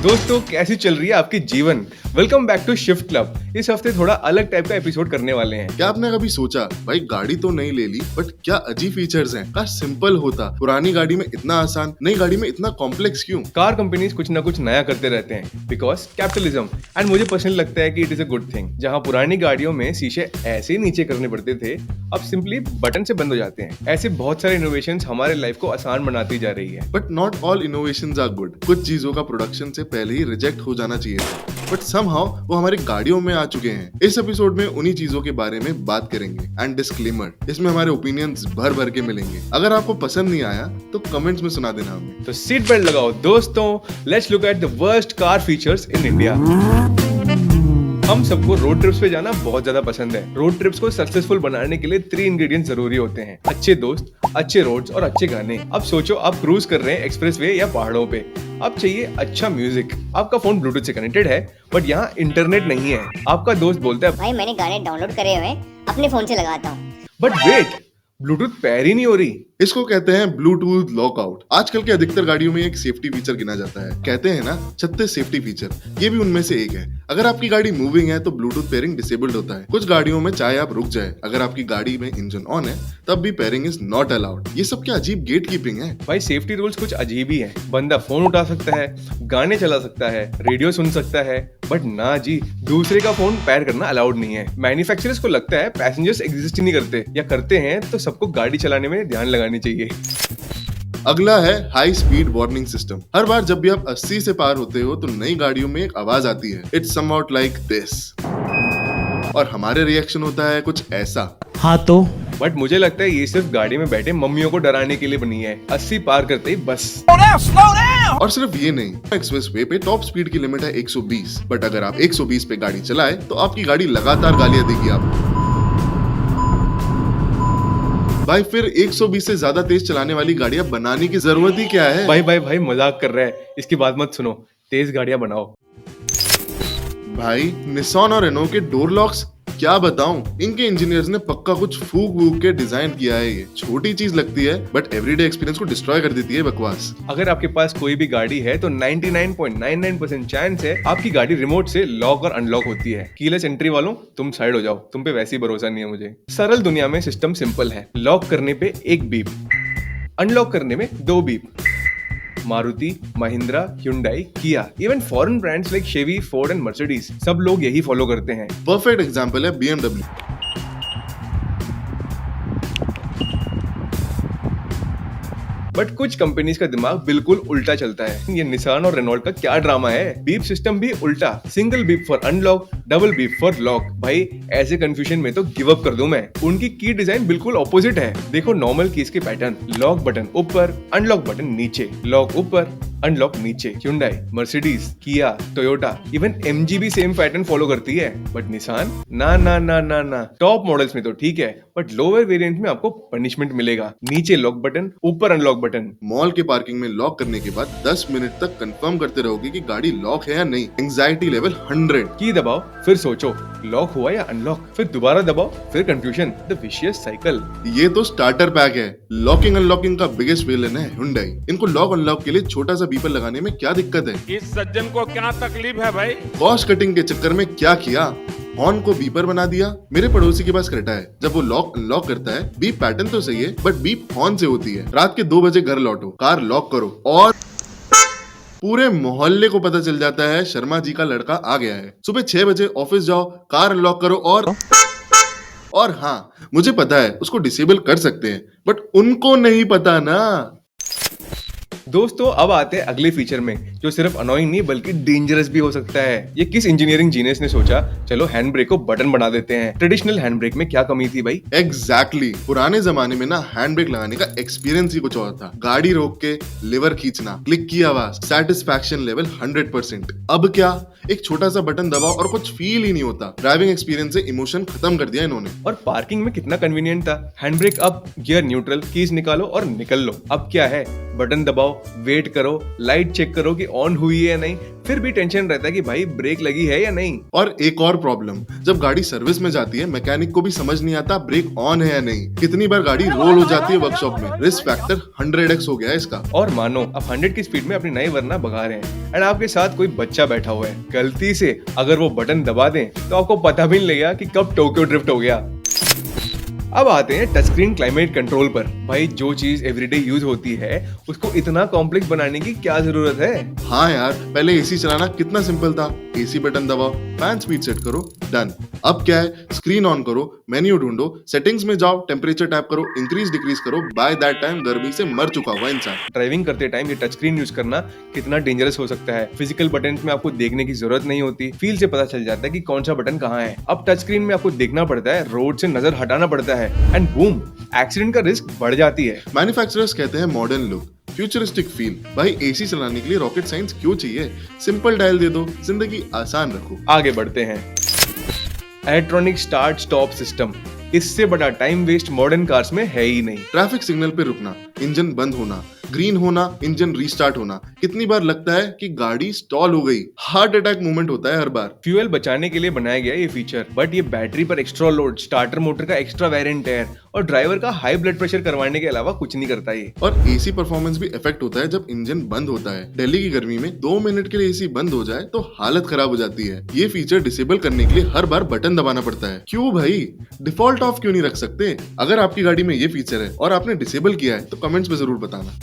दोस्तों कैसी चल रही है आपकी जीवन। Welcome back to shift club. इस हफ्ते थोड़ा अलग टाइप का एपिसोड करने वाले हैं। क्या आपने कभी सोचा भाई गाड़ी तो नहीं ले ली बट क्या अजीब फीचर्स हैं? काश सिंपल होता। पुरानी गाड़ी में इतना आसान, नई गाड़ी में इतना कॉम्प्लेक्स क्यों? कार कंपनीज कुछ ना कुछ नया करते रहते हैं बिकॉज कैपिटलिज्म। एंड मुझे पर्सनली लगता है कि it is a good thing. जहां पुरानी गाड़ियों में शीशे ऐसे ही नीचे करने पड़ते थे, अब सिंपली बटन से बंद हो जाते हैं। ऐसे बहुत सारे इनोवेशंस हमारे लाइफ को आसान बनाती जा रही है। But not all innovations are good. कुछ चीजों का प्रोडक्शन से पहले ही रिजेक्ट हो जाना चाहिए था, बट समहाउ वो हमारी गाड़ियों में आ चुके हैं। इस एपिसोड में उन्हीं चीजों के बारे में बात करेंगे। एंड डिस्क्लेमर, इसमें हमारे ओपिनियंस भर भर के मिलेंगे। अगर आपको पसंद नहीं आया तो कमेंट्स में सुना देना हमें। तो सीट बेल्ट लगाओ दोस्तों, let's look at the worst car features in India. हम सबको रोड ट्रिप्स पे जाना बहुत ज्यादा पसंद है। रोड ट्रिप्स को सक्सेसफुल बनाने के लिए 3 इंग्रेडिएंट्स जरूरी होते हैं: अच्छे दोस्त, अच्छे रोड्स और अच्छे गाने। अब सोचो आप क्रूज कर रहे हैं एक्सप्रेसवे या पहाड़ों पे, अब चाहिए अच्छा म्यूजिक। आपका फोन ब्लूटूथ से कनेक्टेड है बट यहाँ इंटरनेट नहीं है। आपका दोस्त बोलता है भाई मैंने गाने डाउनलोड करे हुए हैं, अपने फोन से लगाता हूँ। बट वेट, ब्लूटूथ पैर ही नहीं हो रही। इसको कहते हैं ब्लूटूथ लॉकआउट। आजकल के अधिकतर गाड़ियों में एक सेफ्टी फीचर गिना जाता है। कहते हैं ना 36 सेफ्टी फीचर, ये भी उनमें से एक है। अगर आपकी गाड़ी मूविंग है तो ब्लूटूथ पेयरिंग डिसेबल्ड होता है। कुछ गाड़ियों में चाहे आप रुक जाए, अगर आपकी गाड़ी में इंजन ऑन है तब भी पेयरिंग इज नॉट अलाउड। ये सब क्या अजीब गेट कीपिंग है। भाई सेफ्टी रूल्स कुछ अजीब ही है। बंदा फोन उठा सकता है, गाने चला सकता है, रेडियो सुन सकता है, बट ना जी, दूसरे का फोन पैर करना अलाउड नहीं है। मैन्युफैक्चरर्स को लगता है पैसेंजर्स एग्जिस्ट ही नहीं करते, या करते हैं तो सबको गाड़ी चलाने में ध्यान लगानी चाहिए। अगला है हाई स्पीड वार्निंग सिस्टम। हर बार जब भी आप 80 से पार होते हो तो नई गाड़ियों में एक आवाज आती है, इट्स समहाउ लाइक दिस, और हमारे रिएक्शन होता है कुछ ऐसा। हाँ तो बट मुझे लगता है ये सिर्फ गाड़ी में बैठे मम्मियों को डराने के लिए बनी है। 80 पार करते ही बस। और सिर्फ ये नहीं, एक्सप्रेस वे पे टॉप स्पीड की लिमिट है 120, बट अगर आप 120 पे गाड़ी चलाए तो आपकी गाड़ी लगातार गालियां देगी आपको। भाई फिर 120 से ज्यादा तेज चलाने वाली गाड़ियां बनाने की जरूरत ही क्या है? भाई मजाक कर रहा है, इसकी बात मत सुनो। तेज गाड़ियां बनाओ। भाई निसॉन और रेनो के डोर लॉक्स क्या बताऊं, इनके इंजीनियर्स ने पक्का कुछ फूक वूक के डिजाइन किया है। ये छोटी चीज लगती है बट एवरीडे एक्सपीरियंस को डिस्ट्रॉय कर देती है बकवास। अगर आपके पास कोई भी गाड़ी है तो 99.99% चांस है आपकी गाड़ी रिमोट से लॉक और अनलॉक होती है। कीलेस एंट्री वालों, तुम साइड हो जाओ, तुम पे वैसे ही भरोसा नहीं है मुझे। सरल दुनिया में सिस्टम सिंपल है। लॉक करने पे 1 बीप, अनलॉक करने में 2 beep. Maruti, Mahindra, Hyundai, Kia, even foreign brands like Chevy, Ford and Mercedes, सब लोग यही फॉलो करते हैं। परफेक्ट एग्जांपल है BMW। बट कुछ कंपनीज का दिमाग बिल्कुल उल्टा चलता है। ये निसान और रेनॉल्ट का क्या ड्रामा है। बीप सिस्टम भी उल्टा, single beep for unlock, double beep for lock. भाई ऐसे कंफ्यूजन में तो गिव अप कर दूं मैं। उनकी की डिजाइन बिल्कुल ऑपोजिट है। देखो नॉर्मल कीज के पैटर्न, लॉक बटन ऊपर, अनलॉक बटन नीचे, लॉक ऊपर, अनलॉक नीचे। ह्युंडई, मर्सिडीज, किया, टोयोटा, इवन MG भी सेम पैटर्न फॉलो करती है। बट निसान ना ना ना ना ना। टॉप मॉडल्स में तो ठीक है, बट लोअर वेरिएंट में आपको पनिशमेंट मिलेगा। नीचे लॉक बटन, ऊपर अनलॉक बटन। मॉल के पार्किंग में लॉक करने के बाद 10 मिनट तक कंफर्म करते रहोगे कि गाड़ी लॉक है या नहीं। Anxiety level 100। की दबाओ, फिर सोचो लॉक हुआ या अनलॉक, फिर दोबारा दबाओ, फिर कंफ्यूजन। The vicious cycle. ये तो स्टार्टर पैक है। लॉकिंग अनलॉकिंग का बिगेस्ट विलन है Hyundai। इनको लॉक अनलॉक के लिए छोटा सा बीपर लगाने में क्या दिक्कत है? इस सज्जन को क्या तकलीफ है भाई? कॉस्ट कटिंग के चक्कर में क्या किया, हॉर्न को बीपर बना दिया। मेरे पड़ोसी के पास क्रेटा है। जब वो लॉक अनलॉक करता है, बीप पैटर्न तो सही है बट बीप हॉर्न से होती है। रात के 2 बजे घर लौटो, कार लॉक करो और पूरे मोहल्ले को पता चल जाता है शर्मा जी का लड़का आ गया है। सुबह 6 बजे ऑफिस जाओ, कार अनलॉक करो और हाँ, मुझे पता है उसको डिसेबल कर सकते हैं बट उनको नहीं पता ना। दोस्तों अब आते हैं अगले फीचर में, जो सिर्फ अनोइंग नहीं बल्कि डेंजरस भी हो सकता है। ये किस इंजीनियरिंग जीनियस ने सोचा, चलो हैंड ब्रेक को बटन बना देते हैं। ट्रेडिशनल हैंड ब्रेक में क्या कमी थी भाई? एग्जैक्टली। पुराने जमाने में ना हैंड ब्रेक लगाने का एक्सपीरियंस ही कुछ और था। गाड़ी रोक के लिवर खींचना, क्लिक की आवाज, सेटिस्फैक्शन लेवल 100%। अब क्या, एक छोटा सा बटन दबाओ और कुछ फील ही नहीं होता। ड्राइविंग एक्सपीरियंस से इमोशन खत्म कर दिया इन्होंने। और पार्किंग में कितना कन्वीनियंट था। Hand brake up, gear neutral, keys निकालो और निकल लो। अब क्या है, बटन दबाओ, वेट करो, लाइट चेक करो कि कि ऑन हुई है या नहीं, फिर भी टेंशन रहता है कि भाई ब्रेक लगी है या नहीं। और एक और प्रॉब्लम, जब गाड़ी सर्विस में जाती है मैकेनिक को भी समझ नहीं आता ब्रेक ऑन है या नहीं। कितनी बार गाड़ी रोल हो जाती है वर्कशॉप में। रिस्क फैक्टर 100x हो गया है इसका। और मानो आप 100 की स्पीड में अपनी नई वरना भगा रहे हैं एंड आपके साथ कोई बच्चा बैठा हुआ है, गलती से अगर वो बटन दबा दें तो आपको पता भी नहीं लगेगा कि कब टोक्यो ड्रिफ्ट हो गया। अब आते हैं टच स्क्रीन क्लाइमेट कंट्रोल पर। भाई जो चीज एवरीडे यूज होती है उसको इतना कॉम्प्लेक्स बनाने की क्या जरूरत है। हाँ यार, पहले एसी चलाना कितना सिंपल था। एसी बटन दबाओ, फैन स्पीड सेट करो, डन। अब क्या है, स्क्रीन ऑन करो, मेन्यू ढूंढो, सेटिंग्स में जाओ, टेम्परेचर टैप करो, इंक्रीज डिक्रीज करो। बाय दैट टाइम गर्मी से मर चुका हुआ इंसान। ड्राइविंग करते टाइम ये टच स्क्रीन यूज करना कितना डेंजरस हो सकता है। फिजिकल बटन में आपको देखने की जरूरत नहीं होती, फील से पता चल जाता है कि कौन सा बटन कहाँ है। अब टच स्क्रीन में आपको देखना पड़ता है, रोड से नजर हटाना पड़ता है एंड बूम, एक्सीडेंट का रिस्क बढ़ जाती है। मैन्युफैक्चरर्स कहते हैं मॉडर्न लुक, फ्यूचरिस्टिक फील। भाई एसी चलाने के लिए रॉकेट साइंस क्यों चाहिए? सिंपल डायल दे दो, जिंदगी आसान रखो। आगे बढ़ते हैं। इलेक्ट्रॉनिक स्टार्ट स्टॉप सिस्टम, इससे बड़ा टाइम वेस्ट मॉडर्न कार्स में है ही नहीं। ट्रैफिक सिग्नल पे रुकना, इंजन बंद होना, ग्रीन होना, इंजन रीस्टार्ट होना। कितनी बार लगता है कि गाड़ी स्टॉल हो गई। हार्ट अटैक मूवमेंट होता है हर बार। फ्यूल बचाने के लिए बनाया गया ये फीचर, बट ये बैटरी पर एक्स्ट्रा लोड, स्टार्टर मोटर का एक्स्ट्रा वेयर एंड टेयर और ड्राइवर का हाई ब्लड प्रेशर करवाने के अलावा कुछ नहीं करता ये। और एसी परफॉर्मेंस भी इफेक्ट होता है जब इंजन बंद होता है। दिल्ली की गर्मी में 2 मिनट के लिए एसी बंद हो जाए तो हालत खराब हो जाती है। ये फीचर डिसेबल करने के लिए हर बार बटन दबाना पड़ता है। क्यों भाई, डिफॉल्ट ऑफ क्यों नहीं रख सकते? अगर आपकी गाड़ी में ये फीचर है और आपने डिसेबल किया है तो कमेंट्स में जरूर बताना।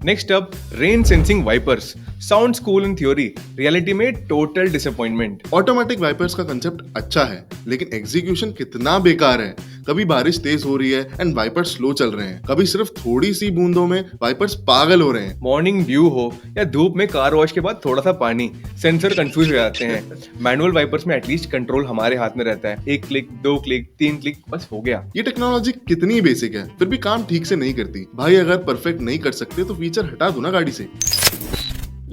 Next up, rain sensing wipers. Sounds cool in theory, reality में टोटल डिसअपॉइंटमेंट। ऑटोमेटिक वाइपर्स का कंसेप्ट अच्छा है, लेकिन एग्जीक्यूशन कितना बेकार है। कभी बारिश तेज हो रही है एंड वाइपर्स स्लो चल रहे हैं, कभी सिर्फ थोड़ी सी बूंदों में वाइपर्स पागल हो रहे हैं। मॉर्निंग ड्यू हो या धूप में कार वॉश के बाद थोड़ा सा पानी, सेंसर कंफ्यूज हो जाते हैं। मैनुअल वाइपर्स में एटलीस्ट कंट्रोल हमारे हाथ में रहता है। 1 क्लिक, 2 क्लिक, 3 क्लिक, बस हो गया। ये टेक्नोलॉजी कितनी बेसिक है, फिर भी काम ठीक से नहीं करती। भाई अगर परफेक्ट नहीं कर सकते तो फीचर हटा दो ना गाड़ी से।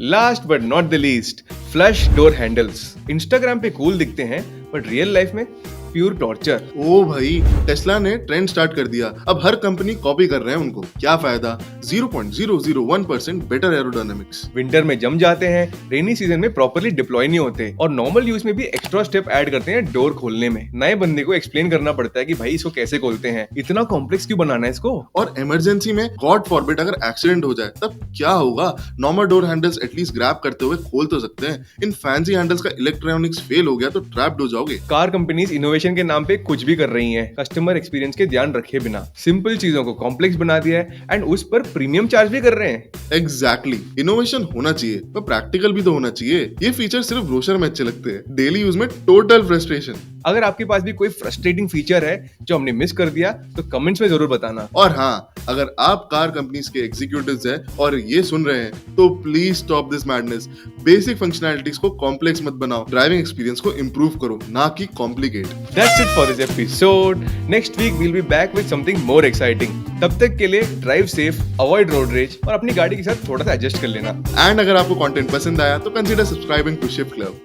Last but not the least, flush door handles. Instagram पे कूल दिखते हैं बट रियल लाइफ में प्योर टॉर्चर। ओ भाई, टेस्ला ने ट्रेंड स्टार्ट कर दिया, अब हर कंपनी कॉपी कर रहे हैं उनको। क्या फायदा? 0.001% बेटर एरोडायनामिक्स। विंटर में जम जाते हैं, रेनी सीजन में प्रॉपर्ली डिप्लॉय नहीं होते और नॉर्मल यूज में भी एक्स्ट्रा स्टेप ऐड करते हैं डोर खोलने में। नए बंदे को एक्सप्लेन करना पड़ता है कि भाई इसको कैसे खोलते हैं, इतना कॉम्प्लेक्स क्यों बनाना है इसको। और इमरजेंसी में गॉड फॉरबिड अगर एक्सीडेंट हो जाए तब क्या होगा? Normal door handles at least grab करते हुए खोल तो सकते हैं। इन फैंसी हैंडल्स का इलेक्ट्रॉनिक्स फेल हो गया तो ट्रैप्ड हो जाओगे। कार कंपनीज इनोवेशन के नाम पे कुछ भी कर रही हैं, कस्टमर एक्सपीरियंस के ध्यान रखे बिना। सिंपल चीजों को कॉम्प्लेक्स बना दिया है एंड उस पर प्रीमियम चार्ज भी कर रहे हैं। एग्जैक्टली, इनोवेशन होना चाहिए पर प्रैक्टिकल भी तो होना चाहिए। ये फीचर सिर्फ ब्रोशर में अच्छे लगते हैं, डेली यूज में टोटल फ्रस्ट्रेशन। अगर आपके पास भी कोई फ्रस्ट्रेटिंग फीचर है जो हमने मिस कर दिया तो कमेंट्स में जरूर बताना। और हाँ, अगर आप कार कंपनीज के एग्जीक्यूटिव्स हैं और ये सुन रहे हैं तो please stop this madness. Basic functionalities को कॉम्प्लेक्स मत बनाओ, ड्राइविंग एक्सपीरियंस को इंप्रूव करो, ना कि complicate. That's it for this episode. Next week we'll be back with something more exciting. तब तक के लिए drive safe, avoid road rage और अपनी गाड़ी के साथ थोड़ा सा एडजस्ट कर लेना। एंड अगर आपको कंटेंट पसंद आया तो consider subscribing to shift club.